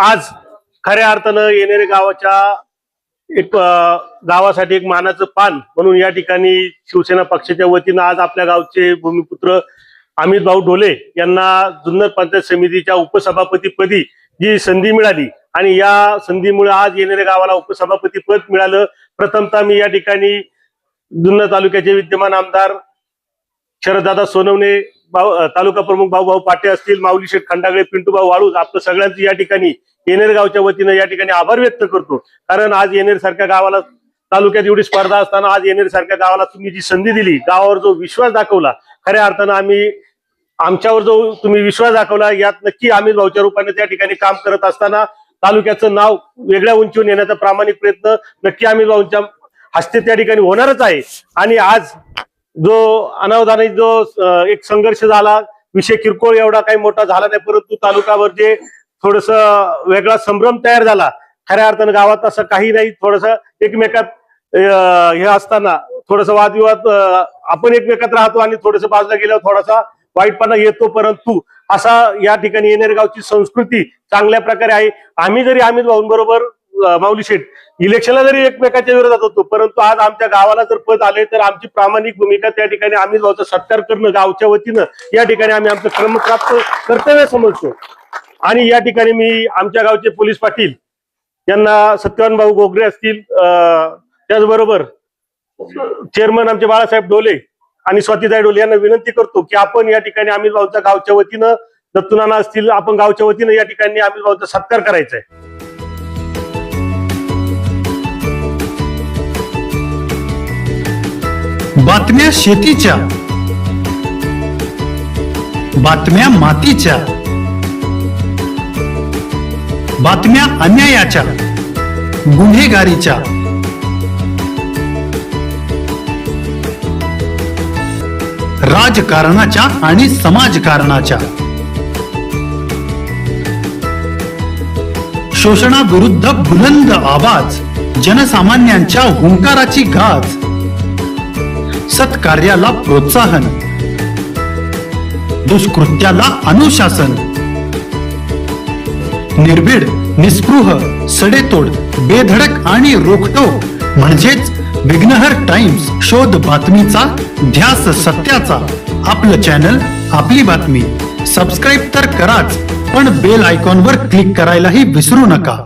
आज खऱ्या अर्थानं येणेरे गावाच्या एक गावासाठी एक मानाचं पान म्हणून या ठिकाणी शिवसेना पक्षाच्या वतीनं आज आपल्या गावचे भूमिपुत्र अमित भाऊ ढोले यांना जुन्नर पंचायत समितीच्या उपसभापतीपदी जी संधी मिळाली आणि या संधीमुळे आज येणेरे गावाला उपसभापती पद मिळालं। प्रथमतः मी या ठिकाणी जुन्नर तालुक्याचे विद्यमान आमदार शरददादा सोनवणे, तालुका प्रमुख भाऊ पाटे असतील, माऊली शेठ खंडागळे, पिंटूभाऊ वाळूज, आपलं सगळ्यांचं या ठिकाणी येणेर गावच्या वतीनं या ठिकाणी आभार व्यक्त करतो। कारण आज येणेर सारख्या गावाला तालुक्यात एवढी स्पर्धा असताना आज येणेर सारख्या गावाला तुम्ही जी संधी दिली, गावावर जो विश्वास दाखवला, खऱ्या अर्थानं आम्ही आमच्यावर जो तुम्ही विश्वास दाखवला यात नक्की अमित भाऊच्या रूपाने त्या ठिकाणी काम करत असताना तालुक्याचं नाव वेगळ्या उंचीवर नेण्याचा प्रामाणिक प्रयत्न नक्की अमित भाऊंच्या हस्ते त्या ठिकाणी होणारच आहे। आणि आज जो अनावधानित जो एक संघर्ष झाला, विषय किरकोळ एवढा काही मोठा झाला नाही, परंतु तालुक्यावर जे थोडस वेगळा संभ्रम तयार झाला, खऱ्या अर्थानं गावात असं काही नाही, थोडस एकमेकात हे असताना थोडस वादविवाद आपण एकमेकात राहतो आणि थोडस बाजूला गेल्यावर थोडासा वाईटपणा येतो, परंतु असा या ठिकाणी येणेरे गावची संस्कृती चांगल्या प्रकारे आहे। आम्ही जरी अमित भाऊंबरोबर माऊली शेठ इलेक्शनला जरी एकमेकाच्या विरोधात होतो, परंतु आज आमच्या गावाला जर पद आले तर आमची प्रामाणिक भूमिका त्या ठिकाणी अमित भाऊचा सत्कार करणं गावच्या वतीनं या ठिकाणी आम्ही आमचं क्रमप्राप्त कर्तव्य समजतो। आणि या ठिकाणी मी आमच्या गावचे पोलीस पाटील यांना सत्यवान भाऊ गोगरे असतील, त्याचबरोबर चेअरमन आमचे बाळासाहेब ढोले आणि स्वातीताई ढोले यांना विनंती करतो की आपण या ठिकाणी अमित भाऊच्या गावच्या वतीनं, दत्तुनाना असतील, आपण गावच्या वतीनं या ठिकाणी अमित भाऊचा सत्कार करायचा आहे। बातम्या शेतीच्या, बातम्या मातीच्या, बातम्या अन्यायाच्या, गुन्हेगारीच्या, राजकारणाच्या आणि समाजकारणाच्या, शोषणाविरुद्ध बुलंद आवाज, जनसामान्यांच्या हुंकाराची गाज, सत्कार्याला प्रोत्साहन, दुष्कृत्याला अनुशासन, निर्भीड, निस्पृह, सडेतोड, बेधडक आणि रोखटोक म्हणजेच विघ्नहर टाइम्स, शोध बातमीचा, ध्यास सत्याचा। आपलं चॅनल, आपली बातमी। सबस्क्राईब तर कराच, पण बेल आयकॉनवर क्लिक करायलाही विसरू नका।